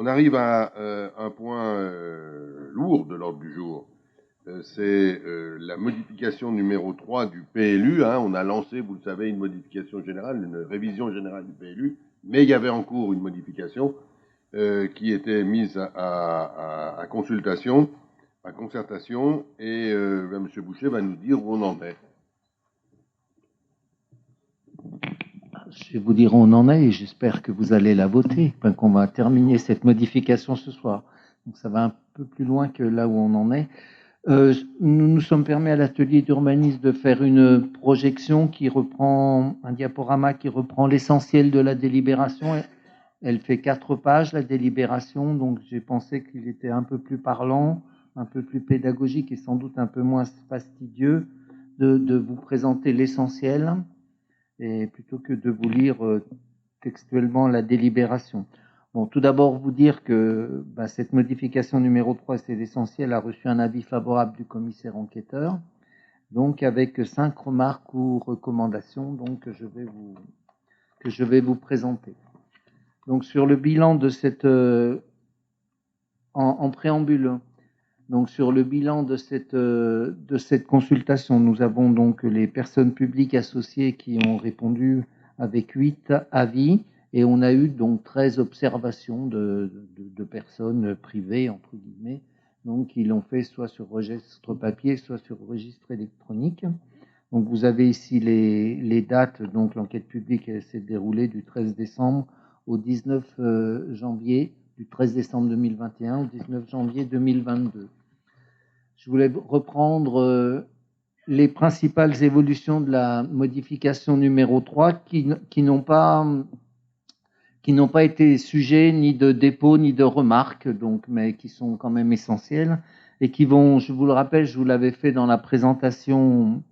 On arrive à un point lourd de l'ordre du jour. C'est la modification numéro 3 du PLU. On a lancé, vous le savez, une modification générale, une révision générale du PLU, mais il y avait en cours une modification qui était mise à consultation, à concertation, et M. Boucher va nous dire où on en est. Je vais vous dire où on en est et j'espère que vous allez la voter, qu'on va terminer cette modification ce soir. Donc ça va un peu plus loin que là où on en est. Nous nous sommes permis à l'atelier d'urbanisme de faire une projection qui reprend, un diaporama qui reprend l'essentiel de la délibération. Elle fait 4 pages, la délibération, donc j'ai pensé qu'il était un peu plus parlant, un peu plus pédagogique et sans doute un peu moins fastidieux de vous présenter l'essentiel, et plutôt que de vous lire textuellement la délibération. Bon, tout d'abord, vous dire que cette modification numéro 3, c'est l'essentiel, a reçu un avis favorable du commissaire enquêteur, donc avec 5 remarques ou recommandations donc, que je vais vous présenter. Donc, sur le bilan de cette... en préambule, donc sur le bilan de cette consultation, nous avons donc les personnes publiques associées qui ont répondu avec 8 avis et on a eu donc 13 observations de personnes privées, entre guillemets, donc qui l'ont fait soit sur registre papier, soit sur registre électronique. Donc vous avez ici les dates, donc l'enquête publique s'est déroulée du 13 décembre au 19 janvier, du 13 décembre 2021 au 19 janvier 2022. Je voulais reprendre les principales évolutions de la modification numéro 3 qui n'ont pas été sujets ni de dépôt ni de remarques, donc, mais qui sont quand même essentielles et qui vont, je vous le rappelle, je vous l'avais fait dans la présentation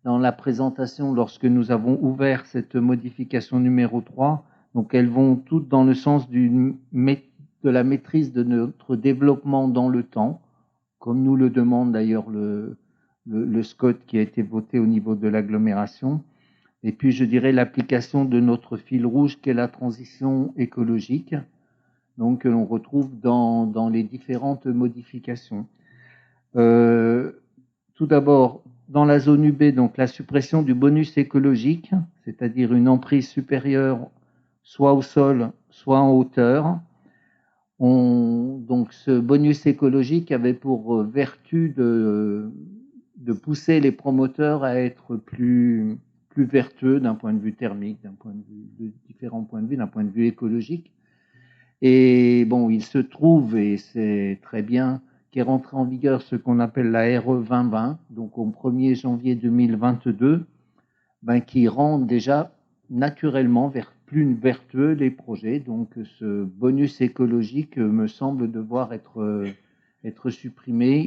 lorsque nous avons ouvert cette modification numéro 3. Donc elles vont toutes dans le sens de la maîtrise de notre développement dans le temps, comme nous le demande d'ailleurs le SCOT qui a été voté au niveau de l'agglomération. Et puis, je dirais, l'application de notre fil rouge qui est la transition écologique, donc que l'on retrouve dans les différentes modifications. Tout d'abord, dans la zone UB, donc la suppression du bonus écologique, c'est-à-dire une emprise supérieure soit au sol, soit en hauteur. Donc ce bonus écologique avait pour vertu de pousser les promoteurs à être plus vertueux d'un point de vue thermique, de différents points de vue, d'un point de vue écologique. Et bon, il se trouve, et c'est très bien, qu'est rentré en vigueur ce qu'on appelle la RE 2020, donc au 1er janvier 2022, qui rend déjà naturellement plus vertueux les projets. Donc ce bonus écologique me semble devoir être supprimé.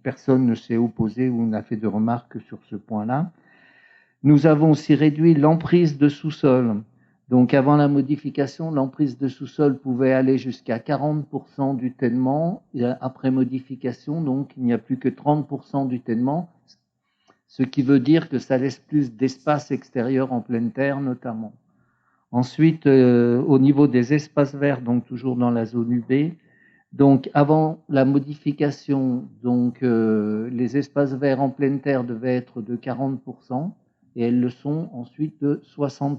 Personne ne s'est opposé ou n'a fait de remarques sur ce point-là. Nous avons aussi réduit l'emprise de sous-sol. Donc avant la modification, l'emprise de sous-sol pouvait aller jusqu'à 40% du tènement. Et après modification, donc il n'y a plus que 30% du tènement, ce qui veut dire que ça laisse plus d'espace extérieur en pleine terre notamment. Ensuite, au niveau des espaces verts, donc toujours dans la zone UB, donc avant la modification, donc les espaces verts en pleine terre devaient être de 40% et elles le sont ensuite de 60%.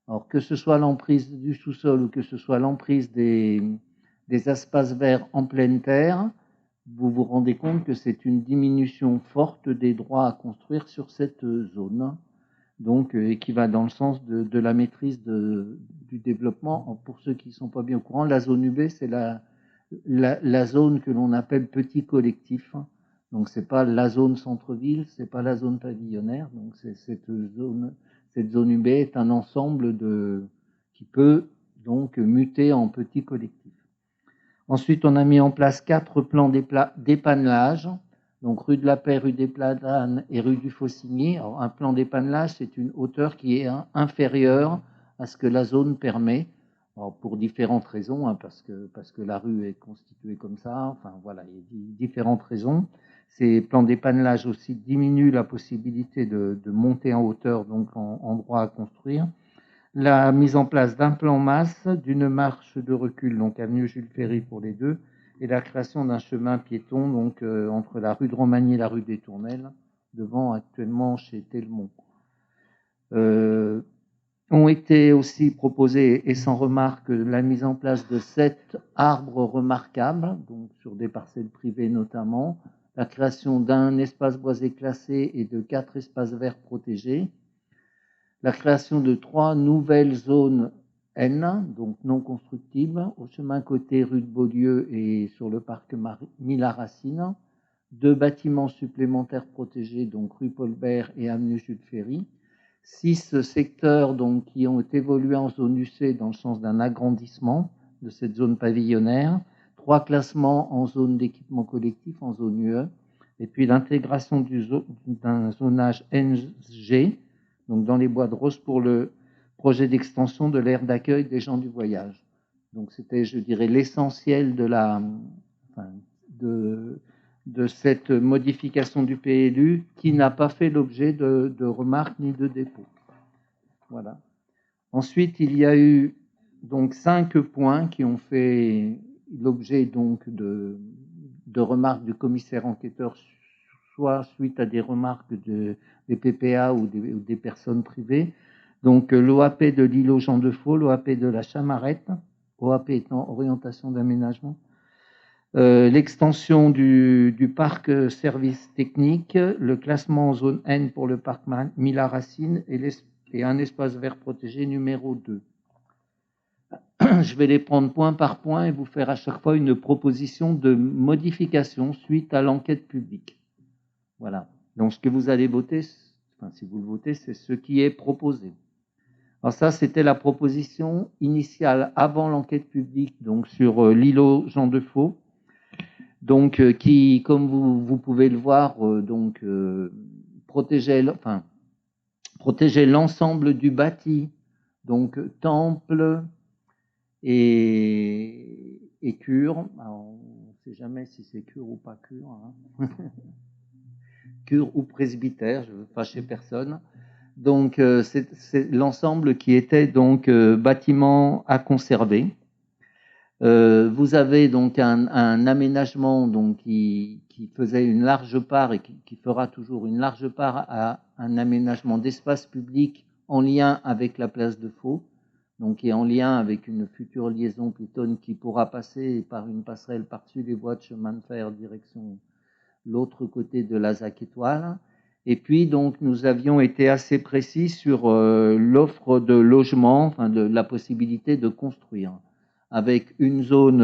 Alors que ce soit l'emprise du sous-sol ou que ce soit l'emprise des espaces verts en pleine terre, vous vous rendez compte que c'est une diminution forte des droits à construire sur cette zone, donc et qui va dans le sens de la maîtrise du développement. Pour ceux qui ne sont pas bien au courant, la zone UB, c'est la zone que l'on appelle petit collectif. Donc c'est pas la zone centre-ville, c'est pas la zone pavillonnaire. Donc cette zone UB est un ensemble qui peut donc muter en petit collectif. Ensuite, on a mis en place 4 plans d'épannelage, donc rue de la Paix, rue des Platanes et rue du Faucigny. Alors, un plan d'épannelage, c'est une hauteur qui est inférieure à ce que la zone permet, alors, pour différentes raisons, parce que la rue est constituée comme ça, enfin voilà, il y a différentes raisons. Ces plans d'épannelage aussi diminuent la possibilité de monter en hauteur, donc en droit à construire. la mise en place d'un plan masse, d'une marche de recul, donc avenue Jules Ferry pour les deux, et la création d'un chemin piéton donc entre la rue de Romagny et la rue des Tournelles, devant actuellement chez Telmont. Ont été aussi proposés, et sans remarque, la mise en place de 7 arbres remarquables, donc sur des parcelles privées notamment, la création d'un espace boisé classé et de 4 espaces verts protégés, la création de 3 nouvelles zones N, donc non constructibles, au chemin côté rue de Beaulieu et sur le parc Mila-Racine, 2 bâtiments supplémentaires protégés, donc rue Paul-Bert et avenue Jules Ferry, 6 secteurs donc, qui ont évolué en zone UC dans le sens d'un agrandissement de cette zone pavillonnaire, 3 classements en zone d'équipement collectif, en zone UE, et puis l'intégration d'un zonage NG, donc dans les bois de Rose, pour le projet d'extension de l'aire d'accueil des gens du voyage. Donc c'était, je dirais, l'essentiel de cette modification du PLU qui n'a pas fait l'objet de remarques ni de dépôts. Voilà. Ensuite, il y a eu donc 5 points qui ont fait l'objet donc de remarques du commissaire enquêteur, soit suite à des remarques des PPA ou des personnes privées. Donc l'OAP de l'îlot Jean de Faux, l'OAP de la Chamarette, OAP étant orientation d'aménagement, l'extension du parc service technique, le classement en zone N pour le parc Mila-Racine et un espace vert protégé numéro 2. Je vais les prendre point par point et vous faire à chaque fois une proposition de modification suite à l'enquête publique. Voilà. Donc ce que vous allez voter, enfin, si vous le votez, c'est ce qui est proposé. Alors ça, c'était la proposition initiale avant l'enquête publique, donc sur l'îlot Jean de Faux. Donc, qui, comme vous pouvez le voir, protégeait l'ensemble du bâti, donc temple et cure. Alors, on ne sait jamais si c'est cure ou pas cure, hein. Cure ou presbytère, je ne veux fâcher personne. Donc, c'est l'ensemble qui était donc bâtiment à conserver. Vous avez donc un aménagement donc, qui faisait une large part et qui fera toujours une large part à un aménagement d'espace public en lien avec la place de Faux, donc qui est en lien avec une future liaison piétonne qui pourra passer par une passerelle par-dessus les voies de chemin de fer direction l'autre côté de la ZAC Étoile. Et puis donc nous avions été assez précis sur l'offre de logement, enfin de la possibilité de construire, avec une zone,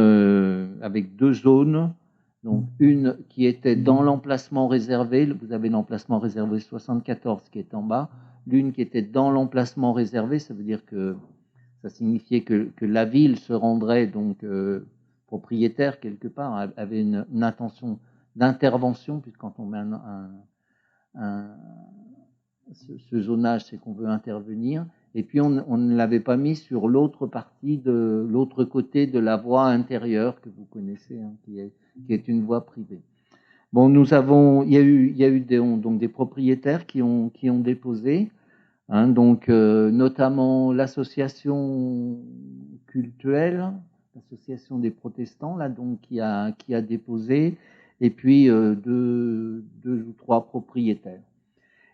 avec 2 zones, donc une qui était dans l'emplacement réservé, vous avez l'emplacement réservé 74 qui est en bas, l'une qui était dans l'emplacement réservé, ça veut dire que ça signifiait que la ville se rendrait donc propriétaire quelque part, avait une intention d'intervention, puisque quand on met ce zonage, c'est qu'on veut intervenir. Et puis on ne l'avait pas mis sur l'autre partie de l'autre côté de la voie intérieure que vous connaissez, hein, qui est une voie privée. Bon, il y a eu des propriétaires qui ont déposé, hein, donc notamment l'association cultuelle, l'association des protestants là, donc qui a déposé, et puis 2 ou 3 propriétaires.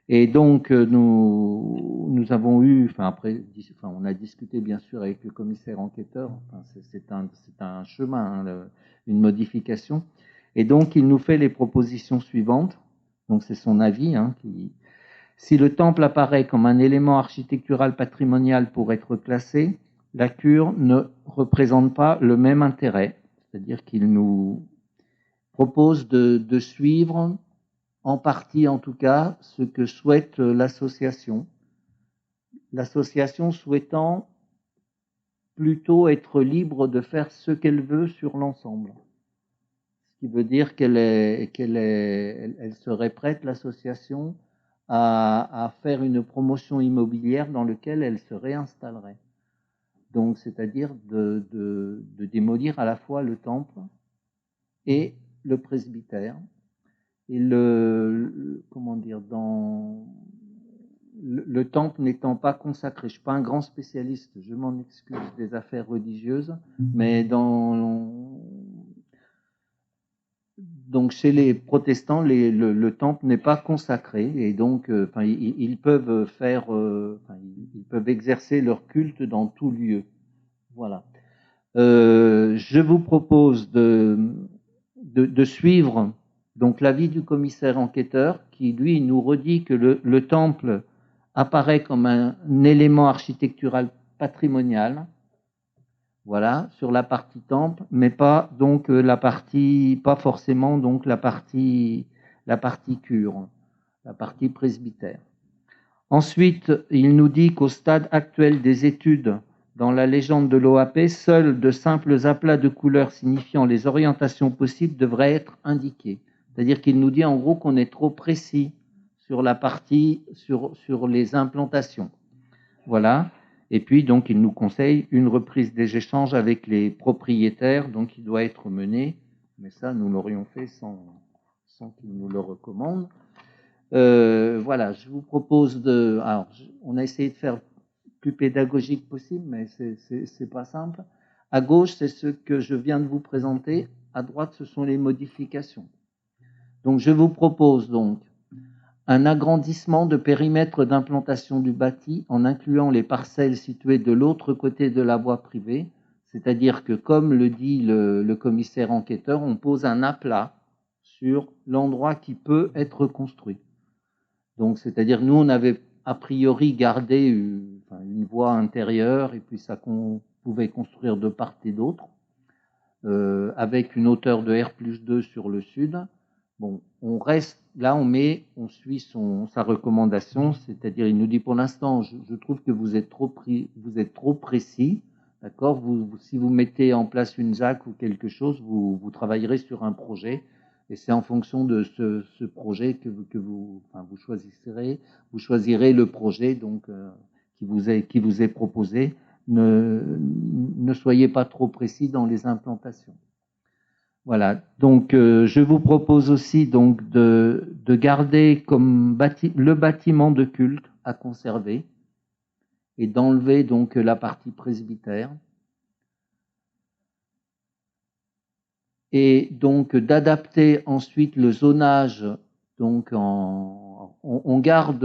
Et donc, nous avons eu, on a discuté bien sûr avec le commissaire enquêteur, c'est un chemin, hein, une modification. Et donc, il nous fait les propositions suivantes. Donc, c'est son avis, hein, si le temple apparaît comme un élément architectural patrimonial pour être classé, la cure ne représente pas le même intérêt. C'est-à-dire qu'il nous propose de suivre en partie en tout cas, ce que souhaite l'association. L'association souhaitant plutôt être libre de faire ce qu'elle veut sur l'ensemble. Ce qui veut dire qu'elle serait prête, l'association, à faire une promotion immobilière dans laquelle elle se réinstallerait. Donc, c'est-à-dire de démolir à la fois le temple et le presbytère. Et comment dire, le temple n'étant pas consacré. Je ne suis pas un grand spécialiste, je m'en excuse, des affaires religieuses, mais donc chez les protestants, le temple n'est pas consacré et donc ils peuvent ils peuvent exercer leur culte dans tout lieu. Voilà. Je vous propose de suivre donc l'avis du commissaire enquêteur qui lui nous redit que le temple apparaît comme un élément architectural patrimonial. Voilà, sur la partie temple, mais pas donc pas forcément donc la partie cure, la partie presbytère. Ensuite, il nous dit qu'au stade actuel des études dans la légende de l'OAP, seuls de simples aplats de couleurs signifiant les orientations possibles devraient être indiqués. C'est-à-dire qu'il nous dit en gros qu'on est trop précis sur la partie sur les implantations. Voilà. Et puis, donc, il nous conseille une reprise des échanges avec les propriétaires, donc il doit être mené. Mais ça, nous l'aurions fait sans qu'il nous le recommande. Voilà, je vous propose alors, on a essayé de faire le plus pédagogique possible, mais c'est pas simple. À gauche, c'est ce que je viens de vous présenter. À droite, ce sont les modifications. Donc, je vous propose donc un agrandissement de périmètre d'implantation du bâti en incluant les parcelles situées de l'autre côté de la voie privée, c'est-à-dire que, comme le dit le commissaire enquêteur, on pose un aplat sur l'endroit qui peut être construit. Donc, c'est-à-dire, nous, on avait a priori gardé une voie intérieure et puis ça qu'on pouvait construire de part et d'autre, avec une hauteur de R+2 sur le sud. Bon, on reste là, on suit sa recommandation, c'est-à-dire il nous dit pour l'instant, je trouve que vous êtes trop précis, d'accord. Si vous mettez en place une ZAC ou quelque chose, vous travaillerez sur un projet, et c'est en fonction de ce projet que vous choisirez le projet donc qui vous est proposé. Ne soyez pas trop précis dans les implantations. Voilà, donc je vous propose aussi donc de garder comme le bâtiment de culte à conserver et d'enlever donc la partie presbytère et donc d'adapter ensuite le zonage. Donc on garde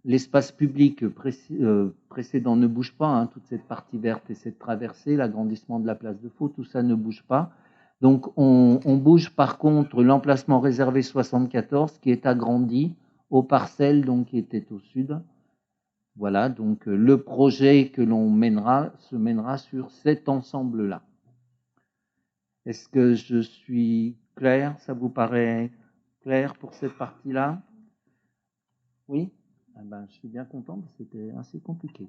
l'espace public précédent ne bouge pas, hein, toute cette partie verte et cette traversée, l'agrandissement de la place de Faux, tout ça ne bouge pas. Donc on bouge par contre l'emplacement réservé 74 qui est agrandi aux parcelles donc, qui étaient au sud. Voilà, donc le projet que l'on se mènera sur cet ensemble-là. Est-ce que je suis clair? Ça vous paraît clair pour cette partie-là? Oui? Ah ben, je suis bien content parce que c'était assez compliqué.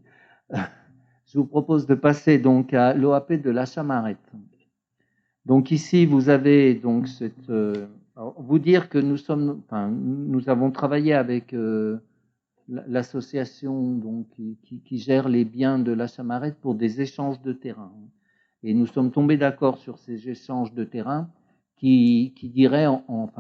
Je vous propose de passer donc à l'OAP de la Chamarette. Donc ici, vous avez donc vous dire que nous avons travaillé avec l'association donc qui gère les biens de la Chamarette pour des échanges de terrain. Et nous sommes tombés d'accord sur ces échanges de terrain qui dirait, en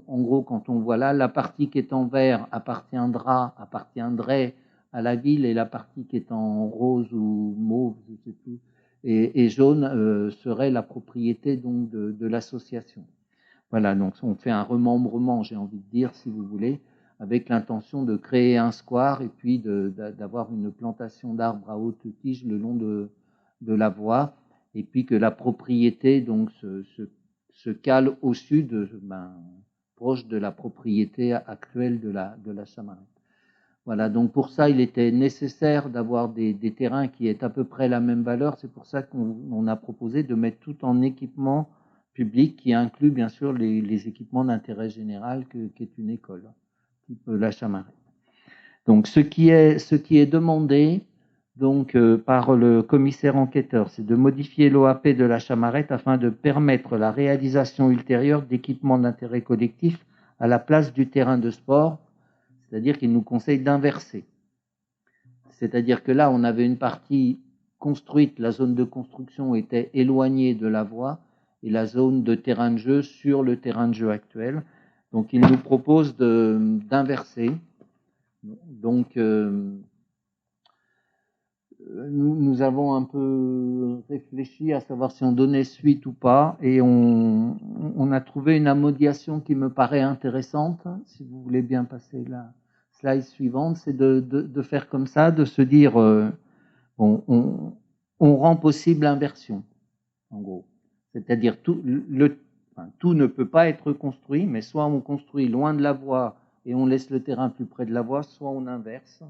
gros, quand on voit là, la partie qui est en vert appartiendrait à la ville et la partie qui est en rose ou mauve, je sais plus, et jaune serait la propriété donc de l'association. Voilà, donc on fait un remembrement, j'ai envie de dire, si vous voulez, avec l'intention de créer un square et puis d'avoir une plantation d'arbres à haute tige le long de la voie, et puis que la propriété donc se cale au sud, proche de la propriété actuelle de la Chamarette. Voilà, donc pour ça, il était nécessaire d'avoir des terrains qui aient à peu près la même valeur. C'est pour ça qu'on a proposé de mettre tout en équipement public, qui inclut bien sûr les équipements d'intérêt général qu'est une école, type la Chamarette. Donc ce qui est demandé donc par le commissaire enquêteur, c'est de modifier l'OAP de la Chamarette afin de permettre la réalisation ultérieure d'équipements d'intérêt collectif à la place du terrain de sport, c'est-à-dire qu'il nous conseille d'inverser. C'est-à-dire que là, on avait une partie construite, la zone de construction était éloignée de la voie et la zone de terrain de jeu sur le terrain de jeu actuel. Donc il nous propose d'inverser. Donc, nous avons un peu réfléchi à savoir si on donnait suite ou pas, et on a trouvé une amodiation qui me paraît intéressante. Si vous voulez bien passer la slide suivante, c'est de faire comme ça, de se dire, bon, on rend possible l'inversion, en gros. C'est-à-dire tout ne peut pas être construit, mais soit on construit loin de la voie et on laisse le terrain plus près de la voie, soit on inverse.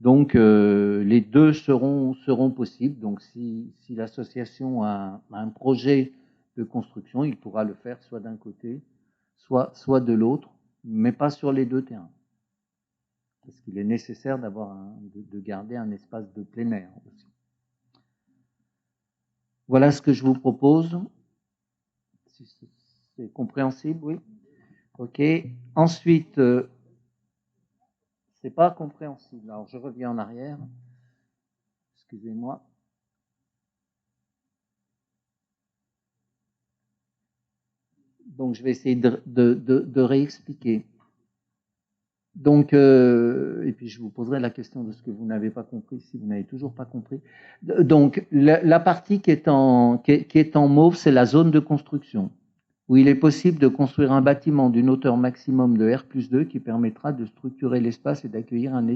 Donc, les deux seront possibles. Donc, si l'association a un projet de construction, il pourra le faire soit d'un côté, soit de l'autre, mais pas sur les deux terrains. Parce qu'il est nécessaire de garder un espace de plein air aussi. Voilà ce que je vous propose. Si c'est compréhensible, oui. OK. Ensuite, c'est pas compréhensible. Alors, je reviens en arrière. Excusez-moi. Donc, je vais essayer de réexpliquer. Donc, et puis je vous poserai la question de ce que vous n'avez pas compris, si vous n'avez toujours pas compris. Donc, la partie qui est en mauve, c'est la zone de construction, où il est possible de construire un bâtiment d'une hauteur maximum de R+2 qui permettra de structurer l'espace et d'accueillir un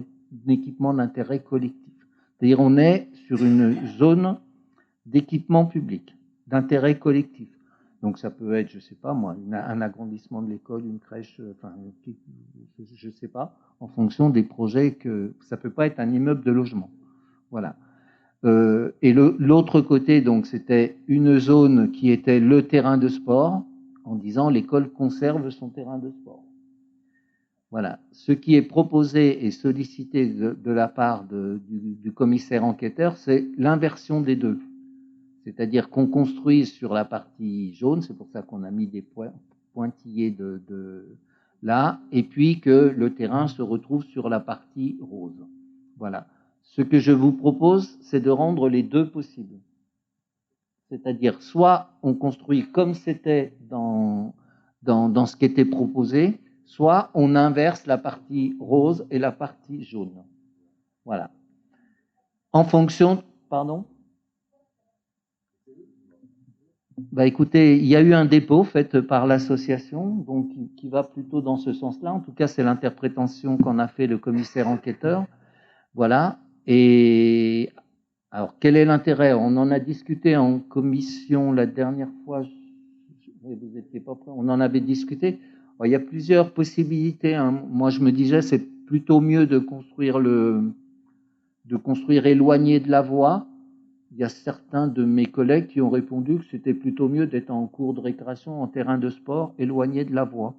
équipement d'intérêt collectif. C'est-à-dire, on est sur une zone d'équipement public, d'intérêt collectif. Donc ça peut être, je ne sais pas moi, un agrandissement de l'école, une crèche, enfin, je ne sais pas, en fonction des projets que ça ne peut pas être un immeuble de logement. Voilà. Et l'autre côté, donc, c'était une zone qui était le terrain de sport, en disant l'école conserve son terrain de sport. Voilà. Ce qui est proposé et sollicité de la part du commissaire enquêteur, c'est l'inversion des deux. C'est-à-dire qu'on construise sur la partie jaune, c'est pour ça qu'on a mis des pointillés là, et puis que le terrain se retrouve sur la partie rose. Voilà. Ce que je vous propose, c'est de rendre les deux possibles. C'est-à-dire, soit on construit comme c'était dans ce qui était proposé, soit on inverse la partie rose et la partie jaune. Voilà. En fonction... Pardon ? Bah écoutez, il y a eu un dépôt fait par l'association, donc qui va plutôt dans ce sens-là. En tout cas, c'est l'interprétation qu'en a fait le commissaire enquêteur. Voilà. Et alors, quel est l'intérêt? On en a discuté en commission la dernière fois. Vous n'étiez pas prêts. On en avait discuté. Alors, il y a plusieurs possibilités. Hein. Moi, je me disais, c'est plutôt mieux de construire éloigné de la voie. Il y a certains de mes collègues qui ont répondu que c'était plutôt mieux d'être en cours de récréation, en terrain de sport, éloigné de la voie.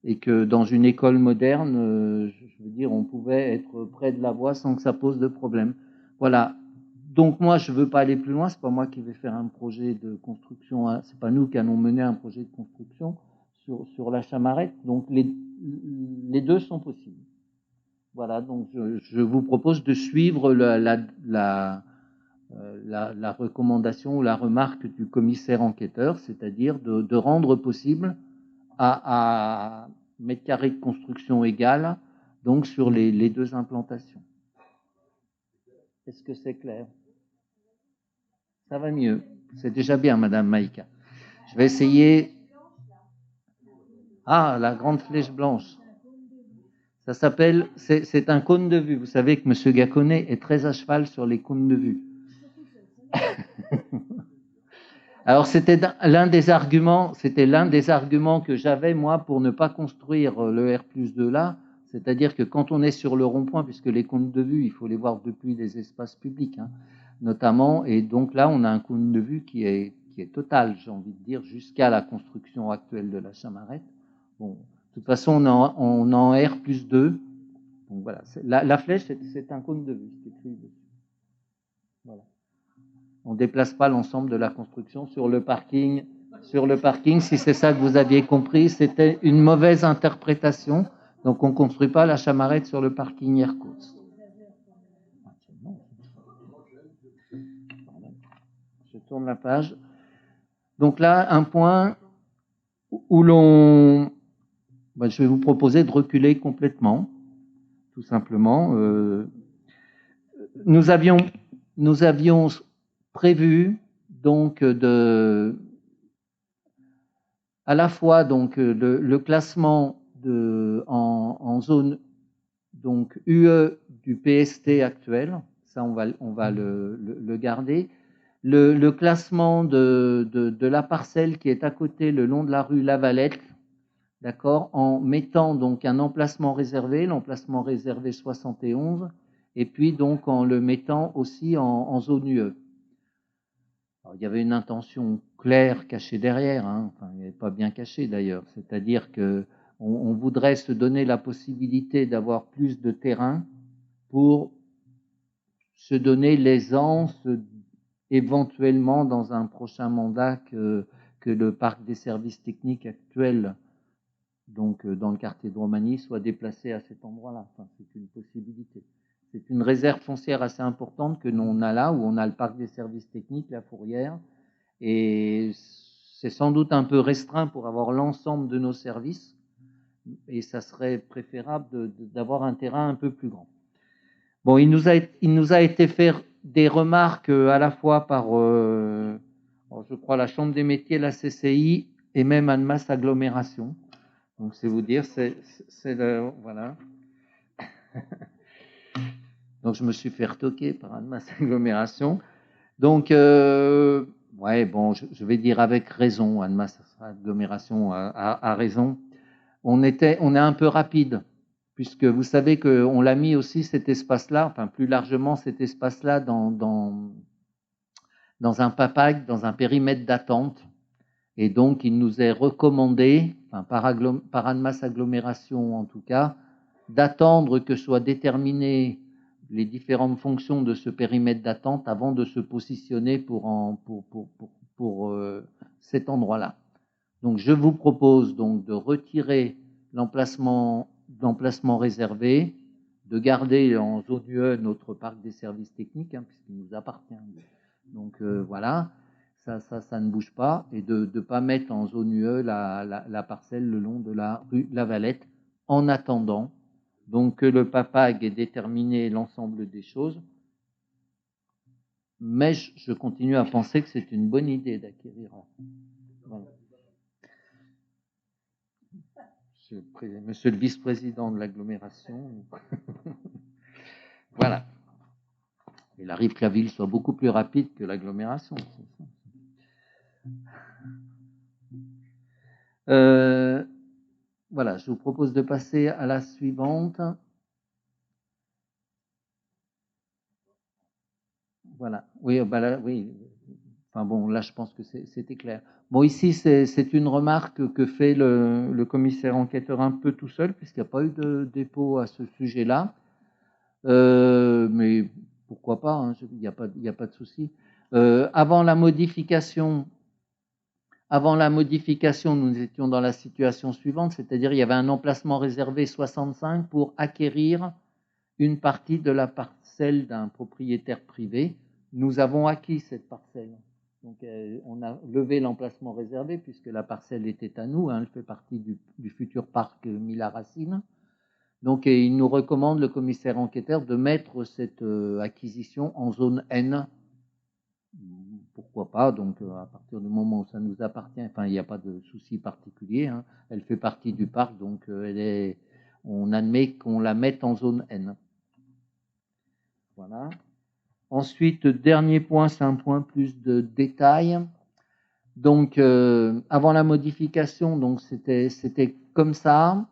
Et que dans une école moderne, je veux dire, on pouvait être près de la voie sans que ça pose de problème. Voilà. Donc moi, je ne veux pas aller plus loin. C'est pas moi qui vais faire un projet de construction. Hein. C'est pas nous qui allons mener un projet de construction sur la Chamarette. Donc les deux sont possibles. Voilà. Donc je vous propose de suivre la recommandation ou la remarque du commissaire enquêteur, c'est-à-dire de rendre possible à mètre carré de construction égal, donc sur les deux implantations. Est-ce que c'est clair? Ça va mieux. C'est déjà bien, Madame Maïka. Je vais essayer. Ah, la grande flèche blanche. Ça s'appelle, c'est un cône de vue. Vous savez que M. Gaconnet est très à cheval sur les cônes de vue. Alors c'était l'un des arguments que j'avais moi pour ne pas construire le R+2 là, c'est-à-dire que quand on est sur le rond-point, puisque les cônes de vue, il faut les voir depuis les espaces publics, hein, notamment, et donc là on a un cône de vue qui est total, j'ai envie de dire, jusqu'à la construction actuelle de la Chamarette. Bon, de toute façon on est en R+2, donc voilà, la flèche c'est un cône de vue, c'est écrit dessus. Voilà. On ne déplace pas l'ensemble de la construction sur le parking. Sur le parking, si c'est ça que vous aviez compris, c'était une mauvaise interprétation. Donc, on ne construit pas la Chamarette sur le parking Aircoast. Je tourne la page. Donc là, un point où je vais vous proposer de reculer complètement. tout simplement. Nous avions prévu donc à la fois donc le classement en zone donc UE du PST actuel, ça on va le garder. Le classement de la parcelle qui est à côté le long de la rue Lavalette, d'accord, en mettant donc un emplacement réservé, l'emplacement réservé 71, et puis donc en le mettant aussi en zone UE. Alors, il y avait une intention claire cachée derrière, hein. Enfin, elle n'est pas bien cachée d'ailleurs, c'est-à-dire que on voudrait se donner la possibilité d'avoir plus de terrain pour se donner l'aisance éventuellement dans un prochain mandat que le parc des services techniques actuel, donc dans le quartier de Romagny, soit déplacé à cet endroit-là. Enfin, c'est une possibilité. C'est une réserve foncière assez importante que l'on a là, où on a le parc des services techniques, la Fourrière, et c'est sans doute un peu restreint pour avoir l'ensemble de nos services, et ça serait préférable d'avoir un terrain un peu plus grand. Bon, il nous a été fait des remarques à la fois par, je crois, la Chambre des métiers, la CCI et même Annemasse Agglomération. Donc, c'est vous dire, voilà. Donc, je me suis fait retoquer par Annemasse Agglomération. Donc, ouais, bon, je vais dire avec raison, Annemasse Agglomération a raison. On est un peu rapide, puisque vous savez qu'on l'a mis aussi cet espace-là, enfin plus largement cet espace-là dans un PAPAG, dans un périmètre d'attente. Et donc, il nous est recommandé, enfin, par Annemasse Agglomération en tout cas, d'attendre que soient déterminées les différentes fonctions de ce périmètre d'attente avant de se positionner pour cet endroit-là. Donc, je vous propose donc de retirer l'emplacement réservé, de garder en zone UE notre parc des services techniques, hein, puisqu'il nous appartient. Donc, voilà, ça ne bouge pas, et de ne pas mettre en zone UE la parcelle le long de la rue Lavalette, en attendant donc que le PAPAG ait déterminé l'ensemble des choses. Mais je continue à penser que c'est une bonne idée d'acquérir. Voilà. Monsieur le vice-président de l'agglomération. Voilà. Il arrive que la ville soit beaucoup plus rapide que l'agglomération. Voilà, je vous propose de passer à la suivante. Voilà. Oui, bah là, oui. Enfin bon, là, je pense que c'était clair. Bon, ici, c'est une remarque que fait le commissaire enquêteur un peu tout seul, puisqu'il n'y a pas eu de dépôt à ce sujet-là. Mais pourquoi pas, hein, il n'y a pas de souci. Avant la modification, nous étions dans la situation suivante, c'est-à-dire il y avait un emplacement réservé 65 pour acquérir une partie de la parcelle d'un propriétaire privé. Nous avons acquis cette parcelle. Donc, on a levé l'emplacement réservé puisque la parcelle était à nous, hein, elle fait partie du futur parc Mila-Racine. Donc, il nous recommande, le commissaire enquêteur, de mettre cette acquisition en zone N. Pourquoi pas? Donc, à partir du moment où ça nous appartient, enfin, il n'y a pas de souci particulier, hein, elle fait partie du parc, donc on admet qu'on la mette en zone N. Voilà. Ensuite, dernier point, c'est un point plus de détail. Donc, avant la modification, donc c'était comme ça.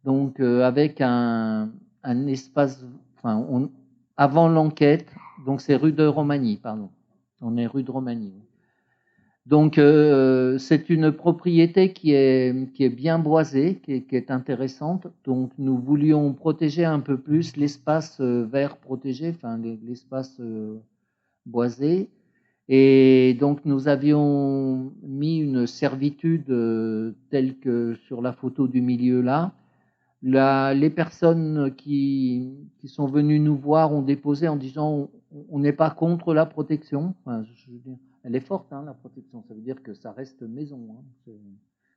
Donc, avec un espace, enfin, avant l'enquête, donc c'est rue de Romagny, pardon. On est rue de Romagny. Donc, c'est une propriété qui est bien boisée, qui est intéressante. Donc, nous voulions protéger un peu plus l'espace vert protégé, enfin l'espace boisé. Et donc, nous avions mis une servitude telle que sur la photo du milieu là. Les personnes qui sont venues nous voir ont déposé en disant on n'est pas contre la protection. Enfin, je veux dire, elle est forte, hein, la protection. Ça veut dire que ça reste maison, hein,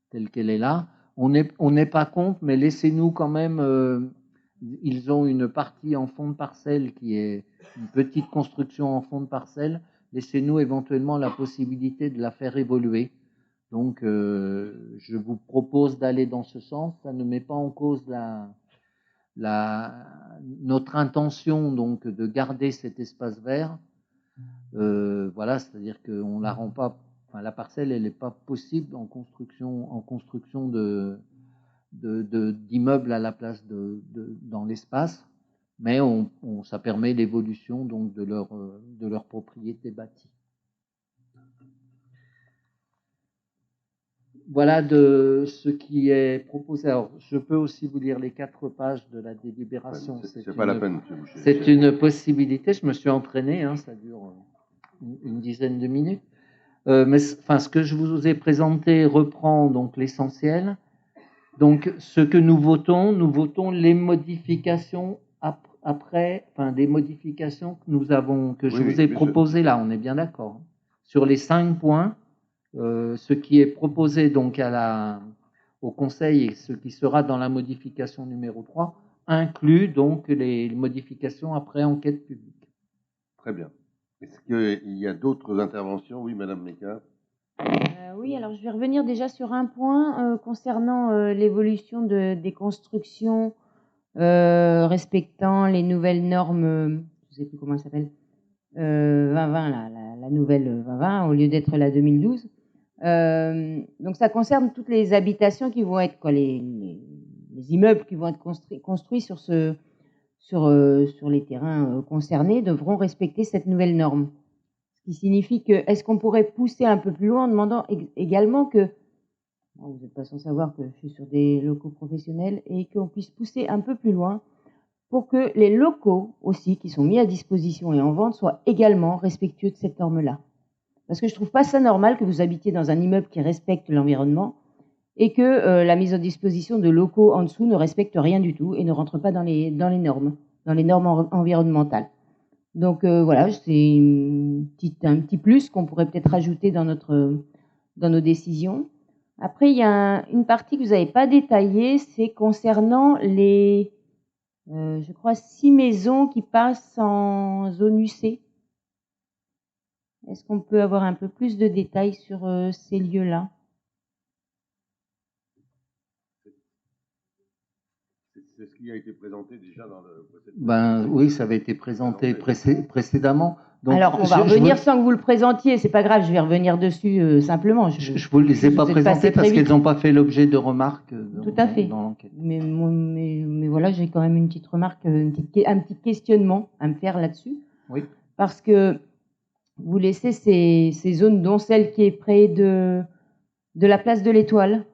telle qu'elle est là. On n'est pas contre, mais laissez-nous quand même Ils ont une partie en fond de parcelle qui est une petite construction en fond de parcelle. Laissez-nous éventuellement la possibilité de la faire évoluer. Donc, je vous propose d'aller dans ce sens. Ça ne met pas en cause notre intention donc de garder cet espace vert. Voilà, c'est-à-dire qu'on la rend pas. Enfin, la parcelle, elle n'est pas possible en construction d'immeubles à la place dans l'espace, mais ça permet l'évolution donc de leur propriété bâtie. Voilà de ce qui est proposé. Alors, je peux aussi vous lire les 4 pages de la délibération. C'est pas la peine, monsieur Boucher. C'est une possibilité. Je me suis entraîné, hein, ça dure une dizaine de minutes. Mais enfin, ce que je vous ai présenté reprend donc l'essentiel. Donc, ce que nous votons les modifications après, enfin, des modifications que je vous ai proposées là. On est bien d'accord. Sur les 5 points. Ce qui est proposé donc au Conseil et ce qui sera dans la modification numéro 3 inclut donc les modifications après enquête publique. Très bien. Est-ce qu'il y a d'autres interventions? Oui, Madame Meca. Oui, alors je vais revenir déjà sur un point concernant l'évolution des constructions respectant les nouvelles normes, je ne sais plus comment ça s'appelle, 2020, la nouvelle 2020 au lieu d'être la 2012. Donc ça concerne toutes les habitations qui vont être, les immeubles qui vont être construits sur les terrains concernés devront respecter cette nouvelle norme. Ce qui signifie que, est-ce qu'on pourrait pousser un peu plus loin en demandant également que, vous n'êtes pas sans savoir que je suis sur des locaux professionnels, et qu'on puisse pousser un peu plus loin pour que les locaux aussi qui sont mis à disposition et en vente soient également respectueux de cette norme-là. Parce que je ne trouve pas ça normal que vous habitiez dans un immeuble qui respecte l'environnement et que la mise à disposition de locaux en dessous ne respecte rien du tout et ne rentre pas dans les normes environnementales. Donc voilà, c'est un petit plus qu'on pourrait peut-être rajouter dans nos décisions. Après, il y a une partie que vous n'avez pas détaillée, c'est concernant les, je crois, 6 maisons qui passent en zone UC. Est-ce qu'on peut avoir un peu plus de détails sur ces lieux-là? C'est ce qui a été présenté déjà dans le précédent. Oui, ça avait été présenté précédemment. Donc, alors, on va revenir sans que vous le présentiez, c'est pas grave, je vais revenir dessus simplement. Je ne vous les ai pas présentés parce qu'elles n'ont pas fait l'objet de remarques dans l'enquête. Mais voilà, j'ai quand même une petite remarque, un petit questionnement à me faire là-dessus. Oui. Parce que vous laissez ces zones, dont celle qui est près de la place de l'Étoile,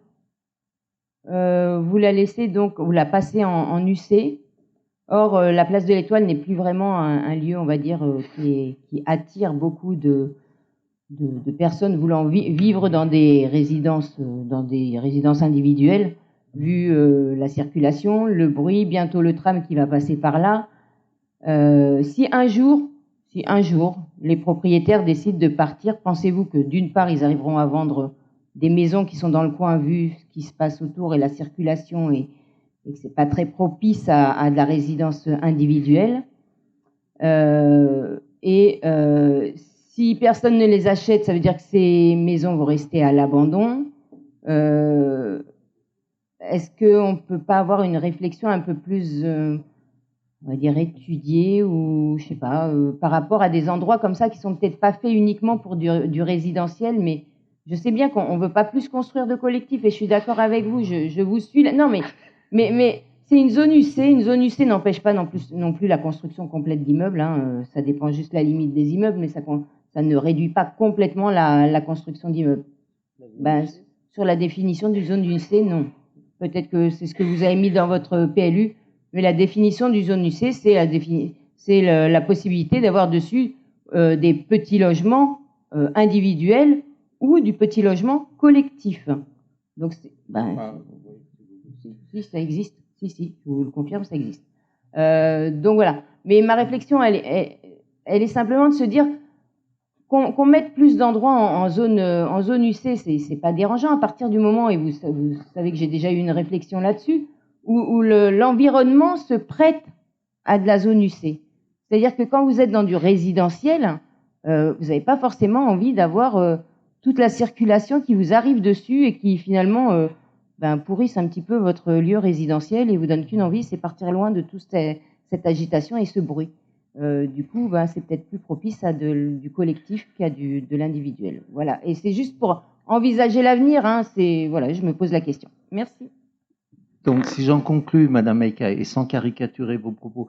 vous la laissez donc, vous la passez en UC. Or, la place de l'Étoile n'est plus vraiment un lieu, on va dire, qui attire beaucoup de personnes voulant vivre dans des résidences individuelles, vu la circulation, le bruit, bientôt le tram qui va passer par là. Si un jour, les propriétaires décident de partir, pensez-vous que d'une part, ils arriveront à vendre des maisons qui sont dans le coin, vu ce qui se passe autour et la circulation, et que c'est pas très propice à de la résidence individuelle. Si personne ne les achète, ça veut dire que ces maisons vont rester à l'abandon. Est-ce qu'on ne peut pas avoir une réflexion un peu plus, on va dire, étudiée, ou je sais pas, par rapport à des endroits comme ça qui sont peut-être pas faits uniquement pour du résidentiel, mais je sais bien qu'on ne veut pas plus construire de collectifs, et je suis d'accord avec vous, je vous suis là. Non, mais c'est une zone UC. Une zone UC n'empêche pas non plus la construction complète d'immeubles. Hein. Ça dépend juste de la limite des immeubles, mais ça ne réduit pas complètement la construction d'immeubles. Sur la définition d'une zone UC, non. Peut-être que c'est ce que vous avez mis dans votre PLU, mais la définition d'une zone UC, c'est la possibilité d'avoir dessus des petits logements individuels ou du petit logement collectif. Donc, si, ça existe. Si, je vous le confirme, ça existe. Donc voilà. Mais ma réflexion, elle est simplement de se dire qu'on mette plus d'endroits en zone UC, c'est pas dérangeant à partir du moment, et vous savez que j'ai déjà eu une réflexion là-dessus, où l'environnement se prête à de la zone UC. C'est-à-dire que quand vous êtes dans du résidentiel, vous n'avez pas forcément envie d'avoir toute la circulation qui vous arrive dessus et qui finalement pourrissent un petit peu votre lieu résidentiel et vous donne qu'une envie, c'est partir loin de toute cette agitation et ce bruit. Du coup, c'est peut-être plus propice à du collectif qu'à de l'individuel. Voilà. Et c'est juste pour envisager l'avenir. Hein, voilà, je me pose la question. Merci. Donc, si j'en conclus, Madame Meika, et sans caricaturer vos propos,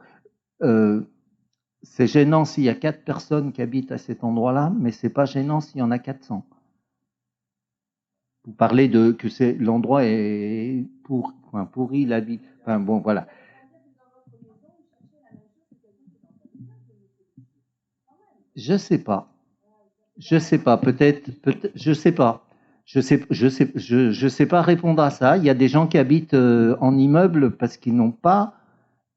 c'est gênant s'il y a 4 personnes qui habitent à cet endroit-là, mais c'est pas gênant s'il y en a 400. Vous parlez de que c'est l'endroit est pourri, la vie. Enfin bon, voilà. Je sais pas. Peut-être, je sais pas. Je sais pas répondre à ça. Il y a des gens qui habitent en immeuble parce qu'ils n'ont pas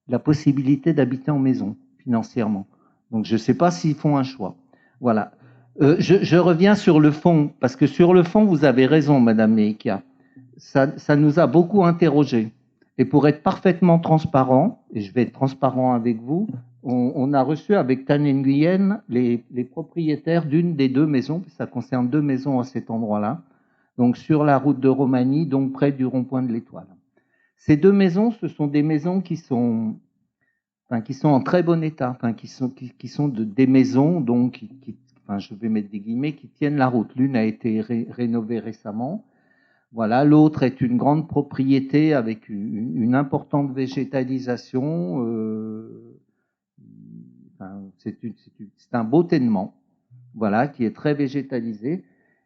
la possibilité d'habiter en maison financièrement. Donc je sais pas s'ils font un choix. Voilà. Je reviens sur le fond parce que sur le fond vous avez raison, Madame Meika. Ça nous a beaucoup interrogés. Et pour être parfaitement transparent, et je vais être transparent avec vous, on a reçu avec Tan Nguyen les propriétaires d'une des 2 maisons, ça concerne 2 maisons à cet endroit-là, donc sur la route de Romanie, donc près du rond-point de l'Étoile. Ces 2 maisons, ce sont des maisons qui sont en très bon état, qui sont des maisons, donc je vais mettre des guillemets, qui tiennent la route. L'une a été rénovée récemment. Voilà, l'autre est une grande propriété avec une importante végétalisation. C'est un beau ténement, voilà, qui est très végétalisé.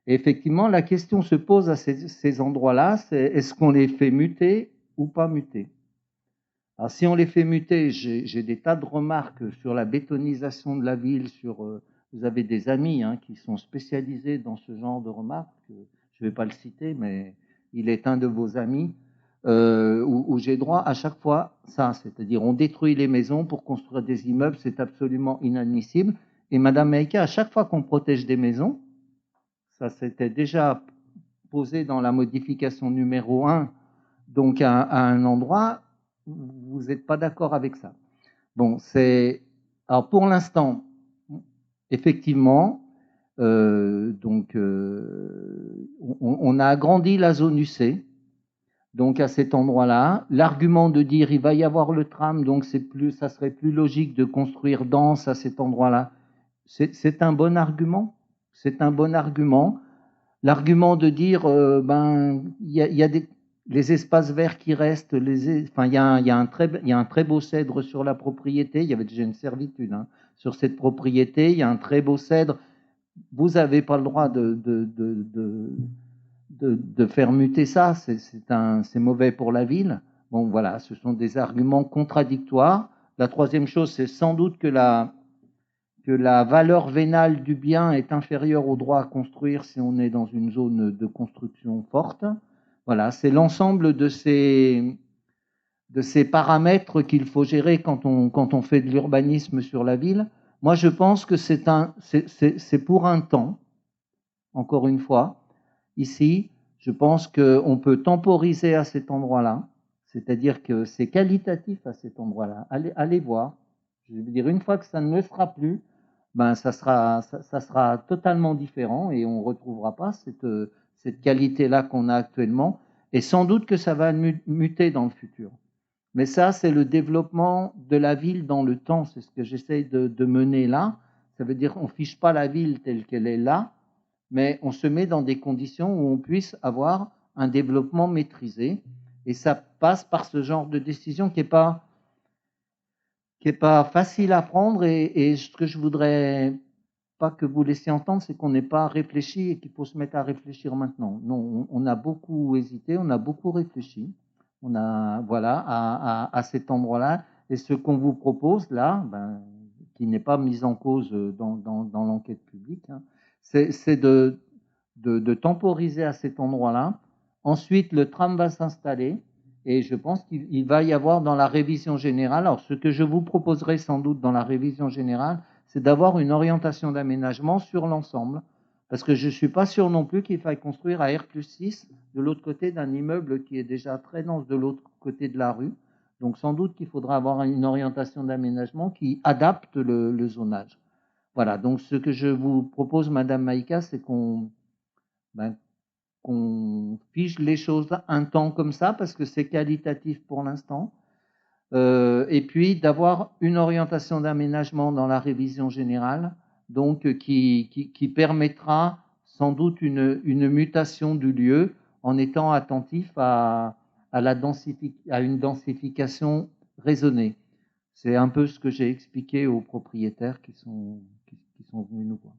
Et effectivement, la question se pose à ces endroits-là, c'est est-ce qu'on les fait muter ou pas muter? Alors, si on les fait muter, j'ai des tas de remarques sur la bétonisation de la ville, vous avez des amis qui sont spécialisés dans ce genre de remarques, je ne vais pas le citer, mais il est un de vos amis, où j'ai droit à chaque fois ça, c'est-à-dire on détruit les maisons pour construire des immeubles, c'est absolument inadmissible. Et Madame Meika, à chaque fois qu'on protège des maisons, ça s'était déjà posé dans la modification numéro 1, donc à un endroit, vous n'êtes pas d'accord avec ça. Bon, alors pour l'instant, effectivement, on a agrandi la zone UC, donc à cet endroit-là. L'argument de dire il va y avoir le tram, donc ça serait plus logique de construire dense à cet endroit-là, c'est un bon argument. C'est un bon argument. L'argument de dire il y a les espaces verts qui restent, il y a un très beau cèdre sur la propriété, il y avait déjà une servitude sur cette propriété, il y a un très beau cèdre, vous n'avez pas le droit de faire muter ça, c'est mauvais pour la ville. Bon voilà, ce sont des arguments contradictoires. La troisième chose, c'est sans doute que la valeur vénale du bien est inférieure au droit à construire si on est dans une zone de construction forte. Voilà, c'est l'ensemble de ces paramètres qu'il faut gérer quand on fait de l'urbanisme sur la ville. Moi, je pense que c'est pour un temps, encore une fois. Ici, je pense qu'on peut temporiser à cet endroit-là, c'est-à-dire que c'est qualitatif à cet endroit-là. Allez voir. Je veux dire, une fois que ça ne le sera plus, ça sera totalement différent et on ne retrouvera pas cette qualité-là qu'on a actuellement. Et sans doute que ça va muter dans le futur. Mais ça, c'est le développement de la ville dans le temps. C'est ce que j'essaye de mener là. Ça veut dire qu'on ne fiche pas la ville telle qu'elle est là, mais on se met dans des conditions où on puisse avoir un développement maîtrisé. Et ça passe par ce genre de décision qui n'est pas facile à prendre. Et ce que je voudrais pas que vous laissiez entendre, c'est qu'on n'est pas réfléchi et qu'il faut se mettre à réfléchir maintenant. Non, on a beaucoup hésité, on a beaucoup réfléchi. On a, voilà, à cet endroit-là. Et ce qu'on vous propose là, qui n'est pas mis en cause dans l'enquête publique, c'est de temporiser à cet endroit-là. Ensuite, le tram va s'installer et je pense qu'il va y avoir dans la révision générale, alors ce que je vous proposerai sans doute dans la révision générale, c'est d'avoir une orientation d'aménagement sur l'ensemble, parce que je ne suis pas sûr non plus qu'il faille construire à R+6 de l'autre côté d'un immeuble qui est déjà très dense de l'autre côté de la rue. Donc sans doute qu'il faudra avoir une orientation d'aménagement qui adapte le zonage. Voilà, donc ce que je vous propose, Madame Maïka, c'est qu'on fiche les choses un temps comme ça, parce que c'est qualitatif pour l'instant, et puis d'avoir une orientation d'aménagement dans la révision générale, donc qui permettra sans doute une mutation du lieu en étant attentif à une densification raisonnée. C'est un peu ce que j'ai expliqué aux propriétaires qui sont venus nous voir.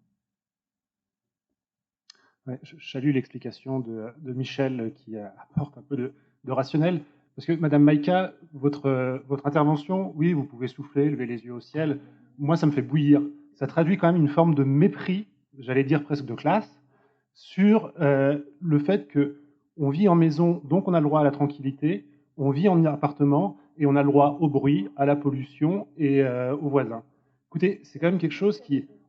Ouais, je salue l'explication de Michel qui apporte un peu de rationnel. Parce que, Madame Maïka, votre intervention, oui, vous pouvez souffler, lever les yeux au ciel. Moi, ça me fait bouillir. Ça traduit quand même une forme de mépris, j'allais dire presque de classe, sur le fait qu'on vit en maison, donc on a le droit à la tranquillité, on vit en appartement et on a le droit au bruit, à la pollution et aux voisins. Écoutez, c'est quand même quelque chose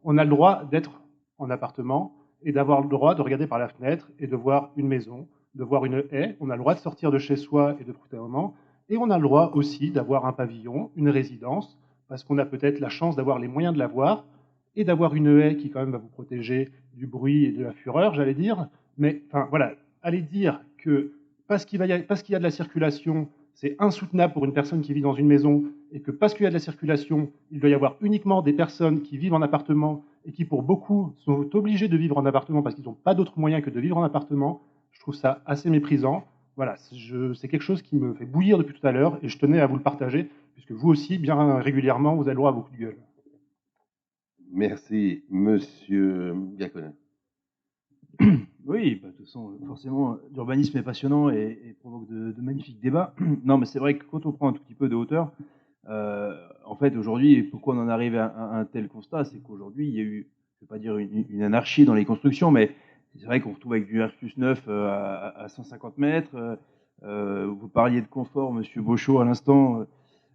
on a le droit d'être en appartement et d'avoir le droit de regarder par la fenêtre et de voir une maison, de voir une haie. On a le droit de sortir de chez soi et de profiter un moment. Et on a le droit aussi d'avoir un pavillon, une résidence, parce qu'on a peut-être la chance d'avoir les moyens de l'avoir et d'avoir une haie qui quand même va vous protéger du bruit et de la fureur, j'allais dire. Mais enfin voilà, allez dire que parce qu'il y a de la circulation, c'est insoutenable pour une personne qui vit dans une maison, et que parce qu'il y a de la circulation, il doit y avoir uniquement des personnes qui vivent en appartement et qui, pour beaucoup, sont obligés de vivre en appartement parce qu'ils n'ont pas d'autre moyen que de vivre en appartement. Je trouve ça assez méprisant. Voilà, c'est quelque chose qui me fait bouillir depuis tout à l'heure et je tenais à vous le partager, puisque vous aussi, bien régulièrement, vous avez le droit à vos coups de gueule. Merci, Monsieur Diaconin. Oui, bah, de toute façon, forcément, l'urbanisme est passionnant et provoque de magnifiques débats. Non, mais c'est vrai que quand on prend un tout petit peu de hauteur, en fait, aujourd'hui, pourquoi on en arrive à un tel constat, c'est qu'aujourd'hui, il y a eu, je ne vais pas dire une anarchie dans les constructions, mais c'est vrai qu'on retrouve avec du R+9 à 150 mètres. Vous parliez de confort, Monsieur Beauchot, à l'instant.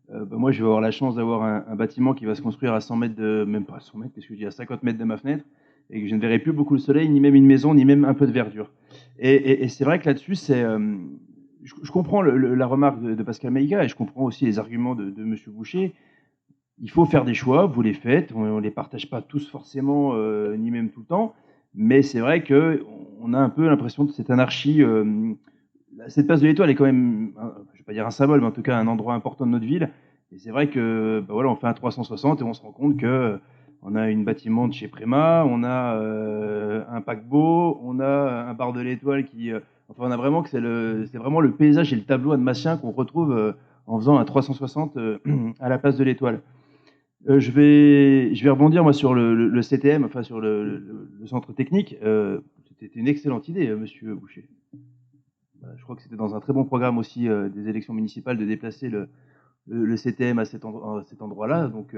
Bah, moi, je vais avoir la chance d'avoir un bâtiment qui va se construire à 100 mètres même pas 100 mètres, qu'est-ce que je dis, à 50 mètres de ma fenêtre, et que je ne verrai plus beaucoup le soleil, ni même une maison, ni même un peu de verdure. Et c'est vrai que là-dessus, je comprends la remarque de Pascal Maïga, et je comprends aussi les arguments de M. Boucher. Il faut faire des choix, vous les faites, on ne les partage pas tous forcément, ni même tout le temps, mais c'est vrai qu'on a un peu l'impression de cette anarchie. Cette place de l'Étoile est quand même, je ne vais pas dire un symbole, mais en tout cas un endroit important de notre ville. Et c'est vrai que voilà, on fait un 360 et on se rend compte qu'on a une bâtiment de chez Préma, on a un paquebot, on a un bar de l'Étoile qui... enfin, on a vraiment que c'est vraiment le paysage et le tableau admatien qu'on retrouve en faisant un 360 à la place de l'Étoile. Je vais rebondir moi sur le CTM, enfin sur le centre technique. C'était une excellente idée, Monsieur Boucher. Je crois que c'était dans un très bon programme aussi des élections municipales de déplacer le CTM à cet endroit-là. Donc,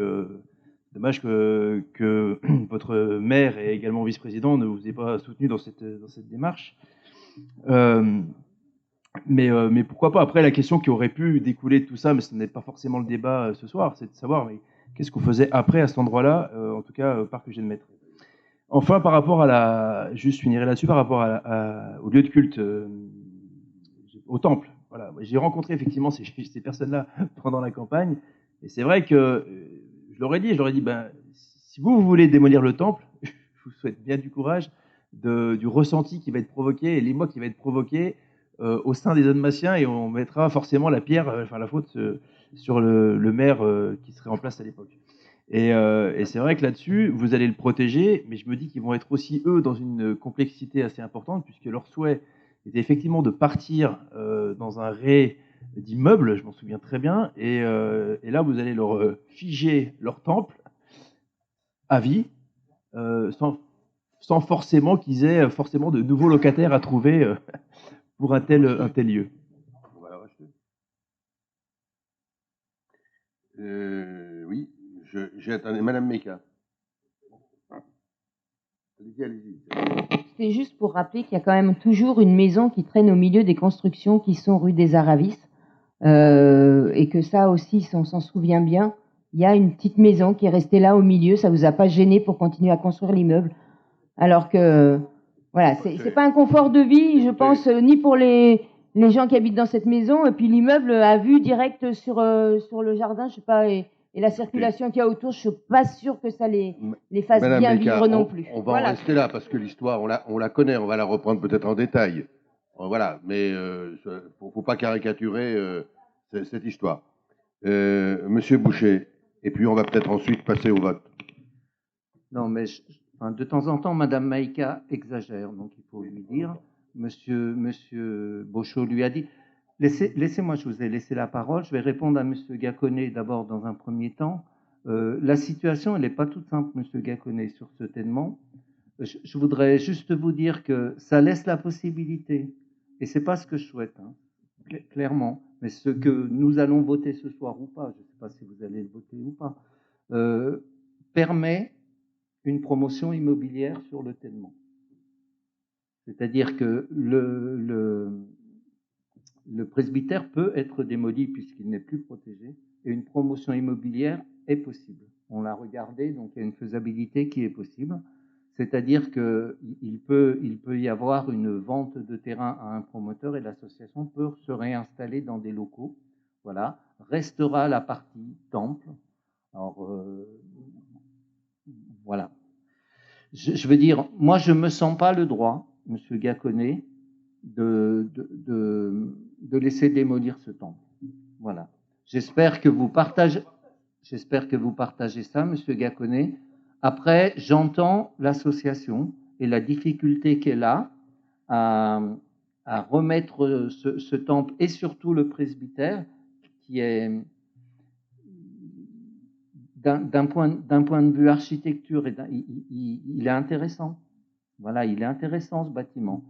dommage que votre maire et également vice-président ne vous aient pas soutenu dans cette démarche. Mais pourquoi pas. Après, la question qui aurait pu découler de tout ça, mais ce n'est pas forcément le débat ce soir, c'est de savoir mais qu'est-ce qu'on faisait après à cet endroit-là, en tout cas, parc Eugène Maître. Enfin, par rapport juste finirai là-dessus, par rapport au lieu de culte, au temple. Voilà. J'ai rencontré effectivement ces personnes-là pendant la campagne, et c'est vrai que je leur ai dit, ben, si vous voulez démolir le temple, je vous souhaite bien du courage, du ressenti qui va être provoqué et l'émoi qui va être provoqué au sein des Annemassiens, et on mettra forcément la pierre, enfin la faute sur le maire qui serait en place à l'époque. Et c'est vrai que là-dessus, vous allez le protéger, mais je me dis qu'ils vont être aussi, eux, dans une complexité assez importante, puisque leur souhait était effectivement de partir dans un ré d'immeubles, je m'en souviens très bien, et là, vous allez leur figer leur temple à vie, sans forcément qu'ils aient forcément de nouveaux locataires à trouver pour un tel lieu. On va la racheter. Oui, j'ai attendu. Madame Meka. Allez-y. C'était juste pour rappeler qu'il y a quand même toujours une maison qui traîne au milieu des constructions qui sont rue des Aravis. Et que ça aussi, si on s'en souvient bien, il y a une petite maison qui est restée là au milieu. Ça ne vous a pas gêné pour continuer à construire l'immeuble. Alors que, voilà, c'est pas un confort de vie, je pense, ni pour les les gens qui habitent dans cette maison, et puis l'immeuble a vue directe sur le jardin, je sais pas, et la circulation qu'il y a autour, je suis pas sûre que ça les fasse Madame bien Maïka, vivre non plus. on va Voilà. en rester là parce que l'histoire, on la connaît, on va la reprendre peut-être en détail. Voilà, mais faut pas caricaturer cette histoire. Monsieur Boucher, et puis on va peut-être ensuite passer au vote. Non, mais enfin, de temps en temps, Madame Maïka exagère, donc il faut lui dire. Monsieur Bochot lui a dit. Laissez-moi, je vous ai laissé la parole. Je vais répondre à Monsieur Gaconnet d'abord dans un premier temps. La situation, elle n'est pas toute simple, Monsieur Gaconnet, sur ce tellement. Je voudrais juste vous dire que ça laisse la possibilité, et c'est pas ce que je souhaite, hein, clairement, mais ce que nous allons voter ce soir ou pas, je ne sais pas si vous allez le voter ou pas, permet une promotion immobilière sur le tellement. C'est-à-dire que le presbytère peut être démoli puisqu'il n'est plus protégé, et une promotion immobilière est possible. On l'a regardé, donc il y a une faisabilité qui est possible. C'est-à-dire qu'il peut y avoir une vente de terrain à un promoteur et l'association peut se réinstaller dans des locaux. Voilà. Restera la partie temple. Alors, voilà. Je veux dire, moi, je ne me sens pas le droit, Monsieur Gaconnet, de laisser démolir ce temple. Voilà. J'espère que vous partagez ça, Monsieur Gaconnet. Après, j'entends l'association et la difficulté qu'elle a à remettre ce temple et surtout le presbytère, qui est d'un point de vue architecture, il est intéressant. Voilà, il est intéressant ce bâtiment.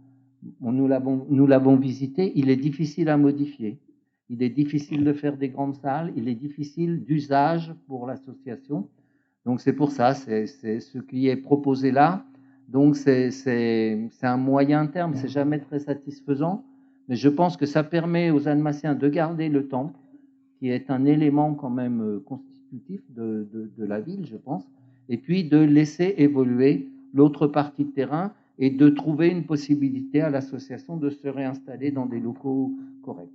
Nous l'avons visité, il est difficile à modifier. Il est difficile de faire des grandes salles, il est difficile d'usage pour l'association. Donc c'est pour ça, c'est ce qui est proposé là. Donc c'est un moyen terme, c'est jamais très satisfaisant, mais je pense que ça permet aux Annemassiens de garder le temple, qui est un élément quand même constitutif de la ville, je pense, et puis de laisser évoluer l'autre partie de terrain et de trouver une possibilité à l'association de se réinstaller dans des locaux corrects.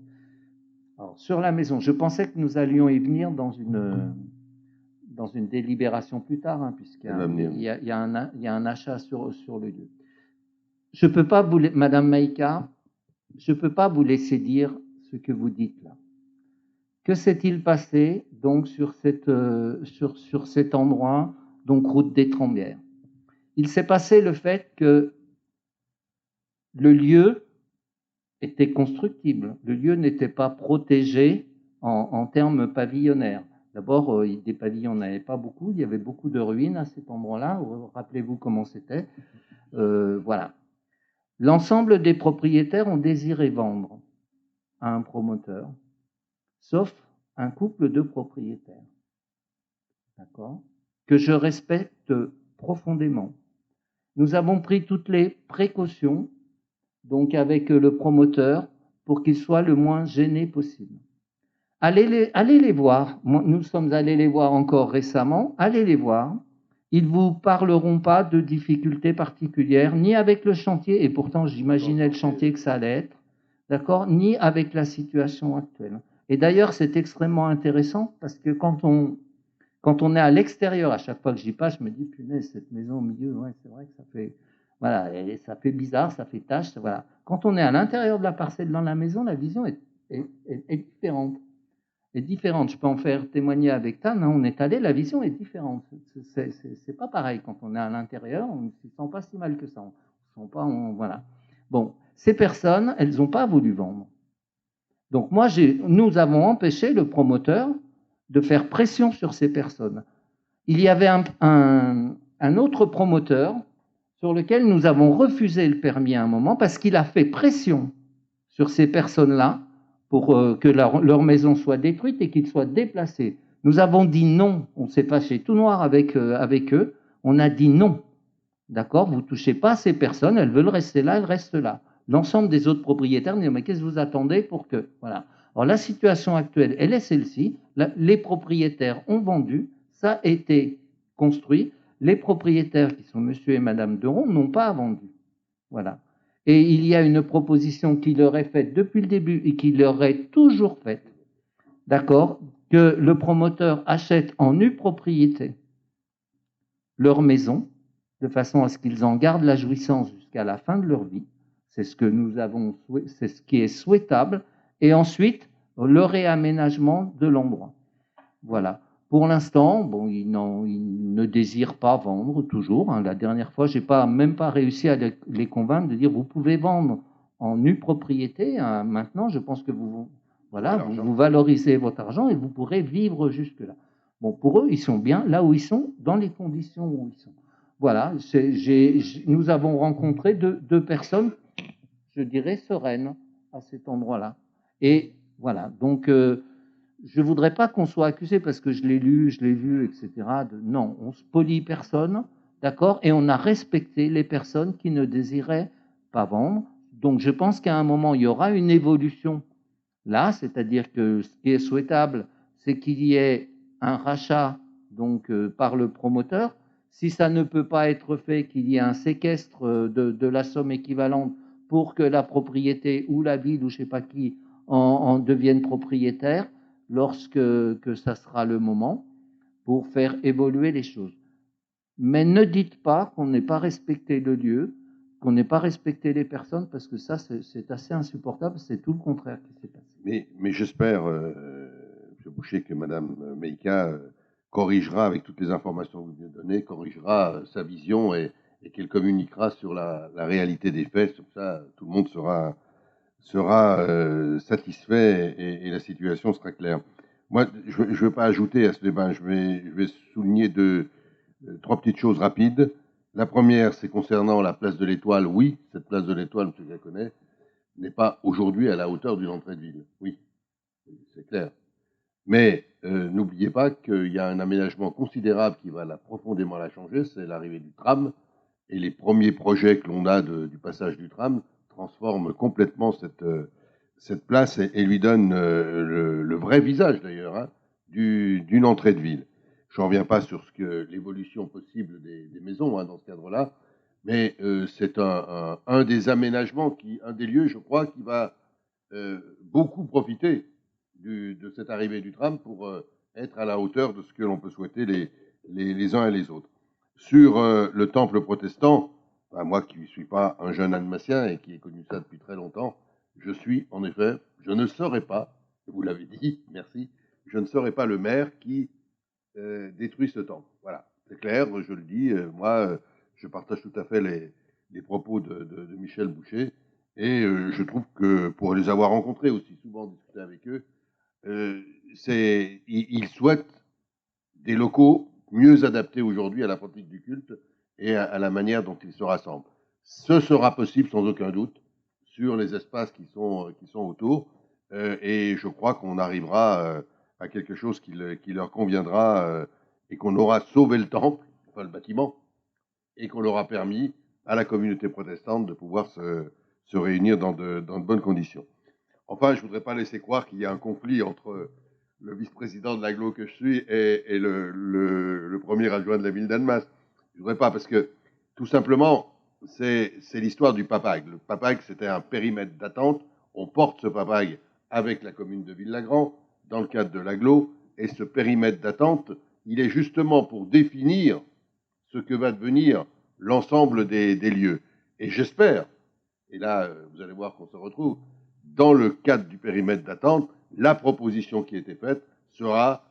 Alors, sur la maison, je pensais que nous allions y venir dans une délibération plus tard, hein, puisqu'il y a un achat sur le lieu. Je peux pas vous, Madame Maïka, je ne peux pas vous laisser dire ce que vous dites là. Que s'est-il passé donc sur cet endroit, donc route des Trembières? Il s'est passé le fait que le lieu était constructible. Le lieu n'était pas protégé en termes pavillonnaires. D'abord, des pavillons, on n'avait pas beaucoup. Il y avait beaucoup de ruines à cet endroit-là. Rappelez-vous comment c'était. Voilà. L'ensemble des propriétaires ont désiré vendre à un promoteur, sauf un couple de propriétaires. D'accord ? Que je respecte profondément. Nous avons pris toutes les précautions, donc avec le promoteur, pour qu'il soit le moins gêné possible. Allez les voir. Nous sommes allés les voir encore récemment. Allez les voir. Ils ne vous parleront pas de difficultés particulières, ni avec le chantier, et pourtant j'imaginais le chantier que ça allait être, d'accord, ni avec la situation actuelle. Et d'ailleurs, c'est extrêmement intéressant parce que quand on est à l'extérieur, à chaque fois que j'y passe, je me dis, punaise, cette maison au milieu, ouais, c'est vrai que ça fait, voilà, ça fait bizarre, ça fait tache, voilà. Quand on est à l'intérieur de la parcelle dans la maison, la vision est différente. Est différente. Je peux en faire témoigner avec Tan, hein, on est allé, la vision est différente. C'est pas pareil quand on est à l'intérieur, on ne se sent pas si mal que ça. On sent pas, voilà. Bon, ces personnes, elles n'ont pas voulu vendre. Donc nous avons empêché le promoteur de faire pression sur ces personnes. Il y avait un autre promoteur sur lequel nous avons refusé le permis à un moment parce qu'il a fait pression sur ces personnes-là pour que leur maison soit détruite et qu'ils soient déplacés. Nous avons dit non, on s'est fâché tout noir avec eux, on a dit non. D'accord, vous ne touchez pas à ces personnes, elles veulent rester là, elles restent là. L'ensemble des autres propriétaires disent, mais qu'est-ce que vous attendez pour que... Voilà. Alors la situation actuelle, elle est celle-ci. Les propriétaires ont vendu, ça a été construit. Les propriétaires, qui sont monsieur et madame Deron, n'ont pas vendu. Voilà. Et il y a une proposition qui leur est faite depuis le début et qui leur est toujours faite, d'accord, que le promoteur achète en nue propriété leur maison, de façon à ce qu'ils en gardent la jouissance jusqu'à la fin de leur vie. C'est ce que nous avons, c'est ce qui est souhaitable. Et ensuite, le réaménagement de l'endroit. Voilà. Pour l'instant, bon, ils ne désirent pas vendre toujours. Hein. La dernière fois, je n'ai même pas réussi à les convaincre de dire vous pouvez vendre en nue propriété. Hein. Maintenant, je pense que vous valorisez votre argent et vous pourrez vivre jusque-là. Bon, pour eux, ils sont bien là où ils sont, dans les conditions où ils sont. Voilà, nous avons rencontré deux personnes, je dirais, sereines à cet endroit-là. Et voilà, donc je ne voudrais pas qu'on soit accusé, parce que je l'ai lu, je l'ai vu, etc. Non, on ne spolie personne, d'accord, et on a respecté les personnes qui ne désiraient pas vendre. Donc je pense qu'à un moment, il y aura une évolution là, c'est-à-dire que ce qui est souhaitable, c'est qu'il y ait un rachat donc par le promoteur. Si ça ne peut pas être fait, qu'il y ait un séquestre de la somme équivalente pour que la propriété ou la ville ou je ne sais pas qui en devienne propriétaire lorsque que ça sera le moment pour faire évoluer les choses. Mais ne dites pas qu'on n'ait pas respecté le lieu, qu'on n'ait pas respecté les personnes, parce que ça, c'est assez insupportable. C'est tout le contraire qui s'est passé. Mais j'espère, M. Boucher, que Mme Meïka corrigera, avec toutes les informations que vous venez de donner, corrigera sa vision et qu'elle communiquera sur la réalité des faits. Comme ça, tout le monde sera satisfait et la situation sera claire. Moi, je ne veux pas ajouter à ce débat. Je vais souligner trois petites choses rapides. La première, c'est concernant la place de l'Étoile. Oui, cette place de l'Étoile, M. Gaconnet, n'est pas aujourd'hui à la hauteur d'une entrée de ville. Oui, c'est clair. Mais n'oubliez pas qu'il y a un aménagement considérable qui va profondément la changer, c'est l'arrivée du tram. Et les premiers projets que l'on a du passage du tram transforment complètement cette place et lui donnent le vrai visage, d'ailleurs, hein, d'une entrée de ville. Je ne reviens pas sur l'évolution possible des maisons hein, dans ce cadre-là, mais c'est un des aménagements, un des lieux, je crois, qui va beaucoup profiter de cette arrivée du tram pour être à la hauteur de ce que l'on peut souhaiter les uns et les autres. Sur le temple protestant, moi qui ne suis pas un jeune almacien et qui ai connu ça depuis très longtemps, je ne serai pas, vous l'avez dit, merci, je ne serai pas le maire qui détruit ce temple. Voilà, c'est clair, je le dis, moi je partage tout à fait les propos de Michel Boucher, et je trouve que pour les avoir rencontrés aussi souvent, discuter avec eux, ils souhaitent des locaux mieux adaptés aujourd'hui à la pratique du culte et à la manière dont ils se rassemblent. Ce sera possible sans aucun doute sur les espaces qui sont autour, et je crois qu'on arrivera à quelque chose qui leur conviendra et qu'on aura sauvé le temple, enfin le bâtiment, et qu'on leur a permis à la communauté protestante de pouvoir se réunir dans de bonnes conditions. Enfin, je ne voudrais pas laisser croire qu'il y a un conflit entre le vice-président de l'Aglo que je suis et le premier adjoint de la ville d'Annemasse. Je ne voudrais pas, parce que tout simplement, c'est l'histoire du Papag. Le Papag, c'était un périmètre d'attente. On porte ce Papag avec la commune de Villagrand dans le cadre de l'Aglo, et ce périmètre d'attente, il est justement pour définir ce que va devenir l'ensemble des lieux. Et j'espère, et là, vous allez voir qu'on se retrouve, dans le cadre du périmètre d'attente, la proposition qui a été faite sera,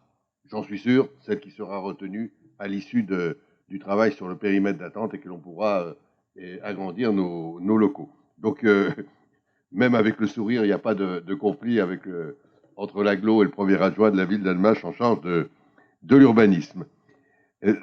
j'en suis sûr, celle qui sera retenue à l'issue du travail sur le périmètre d'attente et que l'on pourra agrandir nos locaux. Donc, même avec le sourire, il n'y a pas de conflit entre l'Aglo et le premier adjoint de la ville d'Annemasse en charge de l'urbanisme.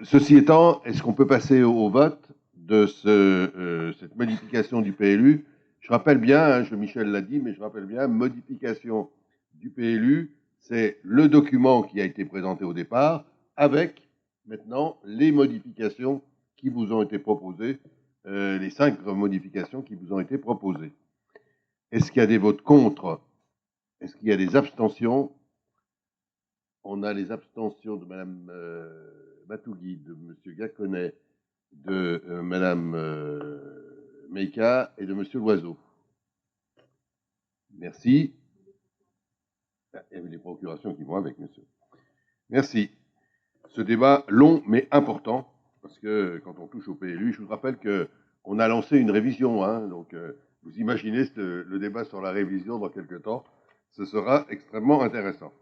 Ceci étant, est-ce qu'on peut passer au vote de cette modification du PLU? Je rappelle bien, hein, Michel l'a dit, mais je rappelle bien, modification du PLU, c'est le document qui a été présenté au départ, avec maintenant les modifications qui vous ont été proposées, les 5 modifications qui vous ont été proposées. Est-ce qu'il y a des votes contre? Est-ce qu'il y a des abstentions? On a les abstentions de Mme Matougui, de M. Gaconnet, de Mme Meika et de M. Loiseau. Merci. Il y avait les procurations qui vont avec, monsieur. Merci. Ce débat long mais important, parce que quand on touche au PLU, je vous rappelle qu'on a lancé une révision, hein, donc vous imaginez le débat sur la révision dans quelques temps, ce sera extrêmement intéressant.